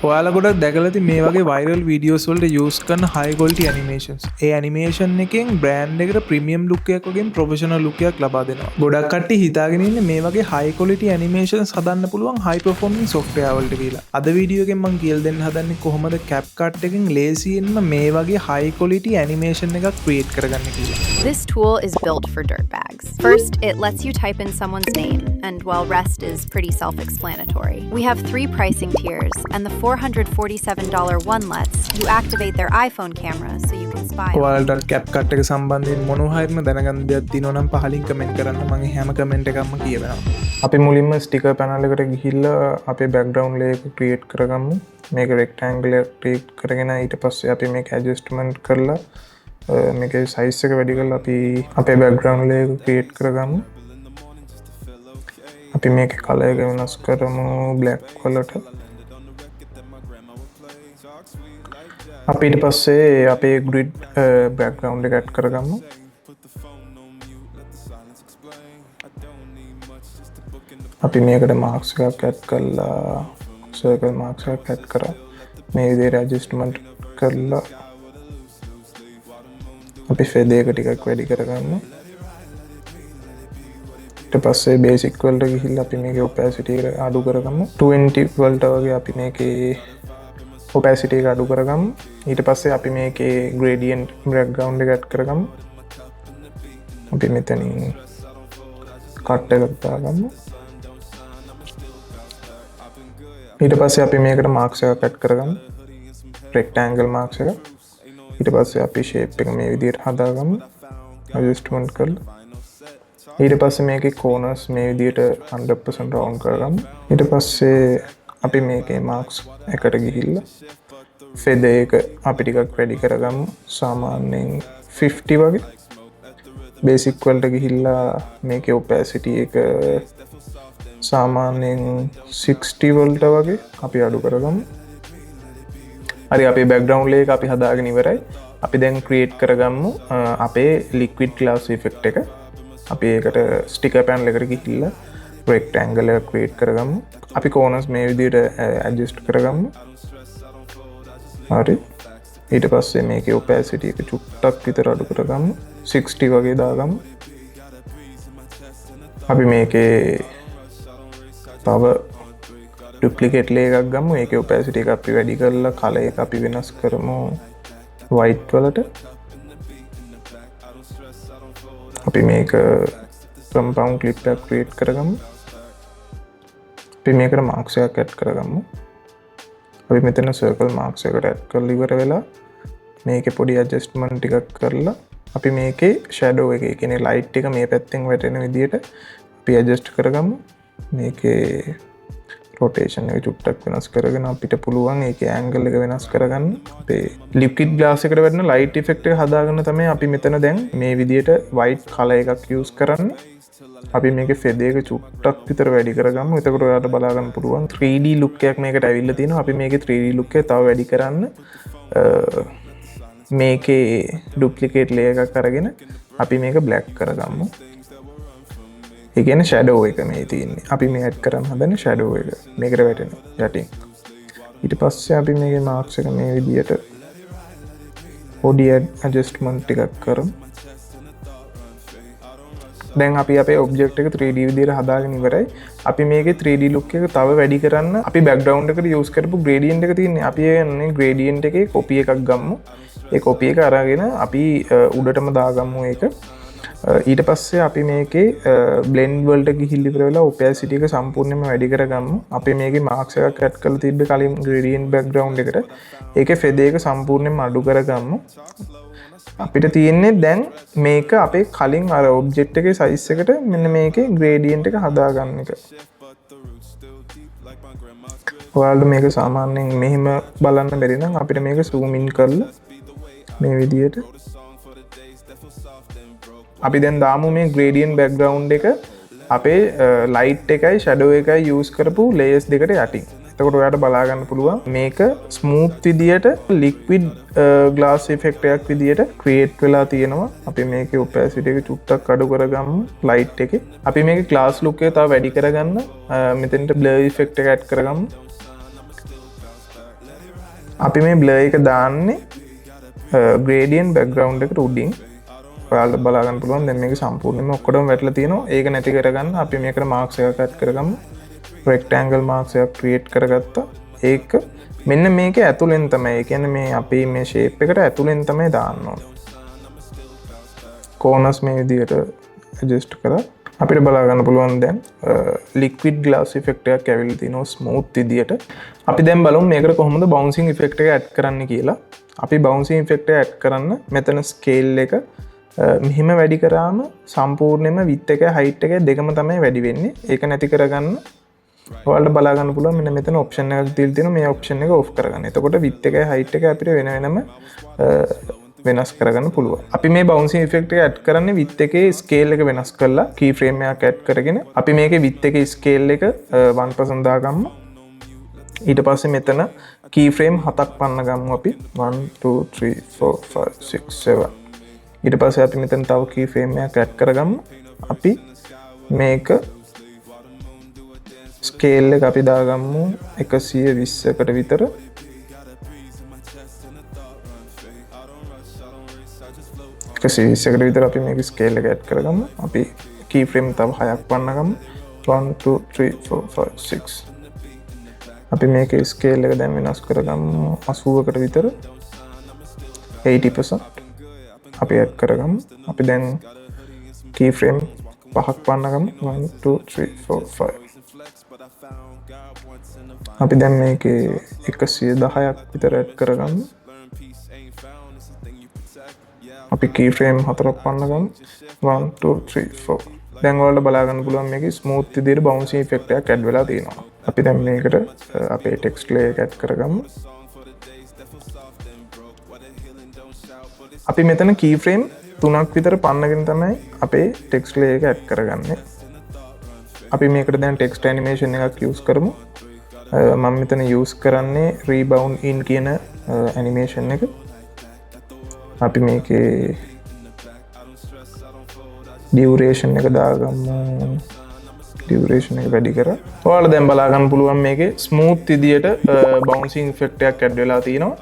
ඔයාලා ගොඩක් දැකලා ඇති මේ වගේ viral videos වලට use කරන high quality animations. ඒ animation එකෙන් brand එකට premium look එකක් වගේ professional look එකක් ලබා දෙනවා. ගොඩක් කට්ටිය හිතාගෙන ඉන්නේ මේ වගේ high quality animations හදන්න පුළුවන් high performing software වලට කියලා. අද වීඩියෝ එකෙන් මම කියලා දෙන්න හදන්නේ කොහොමද CapCut එකෙන් ලේසියෙන්ම මේ වගේ high quality animation එකක් create කරගන්න කියලා. This tool is built for dirtbags. First, it lets you type in someone's name, and while rest is pretty self-explanatory. We have 3 pricing tiers, and the $447 one lets you activate their iPhone camera so you can spy. ඔයාලට CapCut එක සම්බන්ධයෙන් මොනවා හරිම දැනගන්න දෙයක් තියෙනවා නම් පහලින් කමෙන්ට් කරන්න. මම හැම කමෙන්ට් එකක්ම කියවනවා. අපි මුලින්ම ස්ටිකර් පැනල් එකට ගිහිල්ලා අපේ බෑග්ග්‍රවුන්ඩ් ලේයර් එක ක්‍රියේට් කරගමු. මේක රෙක්ටැන්ගල් එක ක්‍රියේට් කරගෙන ඊට පස්සේ අපි මේක ඇඩ්ජස්ට්මන්ට් කරලා මේකේ සයිස් එක වැඩි කරලා අපි අපේ බෑග්ග්‍රවුන්ඩ් ලේයර් එක ක්‍රියේට් කරගමු. අපි මේකේ කලර් එක වෙනස් කරමු බ්ලැක් වලට. අපි ඊට පස්සේ අපේ grid background එක add කරගමු. අපි මේකට marks එකක් add කරලා circle marks එකක් add කරා. මේ විදිහට adjustment කරලා අපි feather එක ටිකක් වැඩි කරගමු. ඊට පස්සේ basic වලට ගිහිල්ලා අපි මේකේ opacity එක අඩු කරගමු. 20 වලට වගේ අපි මේකේ opacity එක අඩු කරගමු. ඊට පස්සේ අපි මේකේ gradient background එක add කරගමු. අපි මෙතනින් cut එකක් දාගමු. ඊට පස්සේ අපි මේකට marks එකක් add කරගමු. rectangle marks එක. ඊට පස්සේ අපි shape එක මේ විදිහට හදාගමු. adjustment කරලා. ඊට පස්සේ මේකේ corners මේ විදිහට 100% round කරගමු. ඊට පස්සේ අපි මේකේ marks එකට ගිහිල්ලා feather එක අපි ටිකක් වැඩි කරගමු. සාමාන්‍යයෙන් 50 වගේ. basic වලට ගිහිල්ලා මේකේ opacity එක සාමාන්‍යයෙන් 60 වලට වගේ අපි අඩු කරගමු. හරි අපේ background layer එක අපි හදාගෙන ඉවරයි. අපි දැන් create කරගමු අපේ liquid glass effect එක. අපි ඒකට sticker panel එකට ගිහිල්ලා rectangle එක create කරගමු. අපි corners මේ විදිහට adjust කරගමු. හරි. ඊට පස්සේ මේකේ opacity එක චුට්ටක් විතර අඩු කරගමු. 60 වගේ දාගමු. අපි මේකේ තව duplicate layer එකක් ගමු. ඒකේ opacity එක අපි වැඩි කරලා color එක අපි වෙනස් කරමු white වලට. අපි මේක compound clip එකක් create කරගමු. අපි මේකට marks එකක් add කරගමු. අපි මෙතන circle marks එකට add කරලා ඉවර වෙලා මේකේ පොඩි adjustment ටිකක් කරලා අපි මේකේ shadow එක කියන්නේ light එක මේ පැත්තෙන් වැටෙන විදිහට අපි adjust කරගමු. මේකේ rotation එක චුට්ටක් වෙනස් කරගෙන අපිට පුළුවන් ඒකේ angle එක වෙනස් කරගන්න. අපේ liquid glass එකට වැටෙන light effect එක හදාගන්න තමයි අපි මෙතන දැන් මේ විදිහට white color එකක් use කරන්නේ. අපි මේකේ feather එක චුට්ටක් විතර වැඩි කරගමු. එතකොට ඔයාලට බලා ගන්න පුළුවන් 3D look එකක් මේකට ඇවිල්ලා තියෙනවා. අපි මේකේ 3D look එක තව වැඩි කරන්න මේකේ duplicate layer එකක් අරගෙන අපි මේක black කරගමු. ඒ කියන්නේ shadow එක මේ තියෙන්නේ. අපි මේ add කරන්න හදන්නේ shadow එක. මේකට වැටෙන යටින්. ඊට පස්සේ අපි මේකේ marks එක මේ විදිහට පොඩි adjustment ටිකක් කරමු. දැන් අපි අපේ ඔබ්ජෙක්ට් එක 3D විදිහට හදාගෙන ඉවරයි. අපි මේකේ 3D look එක තව වැඩි කරන්න අපි background එකට use කරපු gradient එක තියෙන්නේ. අපි යන්නේ gradient එකේ copy එකක් ගමු. ඒ copy එක අරගෙන අපි උඩටම දාගමු ඒක. ඊට පස්සේ අපි මේකේ blend වලට ගිහිල්ලා ඉවර වෙලා opacity එක සම්පූර්ණයෙන්ම වැඩි කරගමු. අපි මේකේ marks එකක් add කරලා තිබ්බේ කලින් gradient background එකට. ඒකේ feather එක සම්පූර්ණයෙන්ම අඩු කරගමු. අපිට තියෙන්නේ දැන් මේක අපේ කලින් අර ඔබ්ජෙක්ට් එකේ size එකට මෙන්න මේකේ gradient එක හදාගන්න එක. ඔයාලට මේක සාමාන්‍යයෙන් මෙහෙම බලන්න බැරි නම් අපිට මේක zoom in කරලා මේ විදිහට අපි දැන් දාමු මේ gradient background එක අපේ light එකයි shadow එකයි use කරපු layers දෙකට යටින්. එතකොට ඔයාලට බලා ගන්න පුළුවන් මේක smooth විදියට liquid glass effect එකක් විදියට create වෙලා තියෙනවා. අපි මේකේ opacity එක චුට්ටක් අඩු කරගමු light එකේ. අපි මේකේ glass look එක තව වැඩි කරගන්න මෙතෙන්ට blur effect එක add කරගමු. අපි මේ බ්ලර් එක දාන්නේ gradient background එකට උඩින්. ඔයාලට බලා ගන්න පුළුවන් දැන් මේක සම්පූර්ණයෙන්ම ඔක්කොම වැටලා තියෙනවා. ඒක නැති කරගන්න අපි මේකට marks එකක් add කරගමු. rectangle marks එකක් create කරගත්තා. ඒක මෙන්න මේක ඇතුලෙන් තමයි. ඒ කියන්නේ මේ අපි මේ shape එකට ඇතුලෙන් තමයි දාන්න ඕනේ. corners මේ විදිහට adjust කරලා අපිට බලා ගන්න පුළුවන් දැන් liquid glass effect එකක් ඇවිල්ලා තිනවා smooth විදිහට. අපි දැන් බලමු මේකට කොහොමද bouncing effect එක add කරන්න කියලා. අපි bouncing effect එක add කරන්න මෙතන scale එක මෙහිම වැඩි කරාම සම්පූර්ණයෙන්ම width එක height එක දෙකම තමයි වැඩි වෙන්නේ. ඒක නැති කරගන්න ඔයාලට බලා ගන්න පුළුවන් මෙන්න මෙතන option එකක් දීලා තියෙනවා. මේ option එක off කරගන්න. එතකොට width එකයි height එකයි අපිට වෙන වෙනම වෙනස් කරගන්න පුළුවන්. අපි මේ bouncing effect එක add කරන්නේ width එකේ scale එක වෙනස් කරලා keyframe එකක් add කරගෙන අපි මේකේ width එකේ scale එක 1% දාගමු. ඊට පස්සේ මෙතන keyframe 7ක් පන්න ගමු අපි 1 2 3 4 5 6 7. ඊට පස්සේ අපි මෙතන තව keyframe එකක් add කරගමු. අපි මේක scale එක අපි දාගමු 120කට විතර. විතර අපි මේක ස්කේල් එක ඇඩ් කරගමු. අපි keyframe තව 6ක් පන්නගමු. 1 2 3 4 5 6. අපි මේකේ ස්කේල් එක දැන් වෙනස් කරගමු 80කට විතර. 80% අපි ඇඩ් කරගමු. අපි දැන් keyframe 5ක් පන්නගමු. 1 2 3 4 5. අපි දැන් මේකේ 110ක් විතර ඇඩ් කරගමු. අපි keyframe 4ක් පන්නගමු 1 2 3 4. දැන් ඔයාලට බලා ගන්න පුළුවන් මේකේ smooth විදිහට bouncing effect එකක් add වෙලා තියෙනවා. අපි දැන් මේකට අපේ text layer එක add කරගමු. අපි මෙතන keyframe 3ක් විතර පන්නගෙන තමයි අපේ text layer එක add කරගන්නේ. අපි මේකට දැන් text animation එකක් use කරමු. මම මෙතන use කරන්නේ rebound in කියන animation එක. අපි මේකේ duration එක දාගමු. duration එක වැඩි කරා. ඔයාලා දැන් බලා ගන්න පුළුවන් මේකේ smooth විදියට bouncing effect එකක් add වෙලා තිනවා.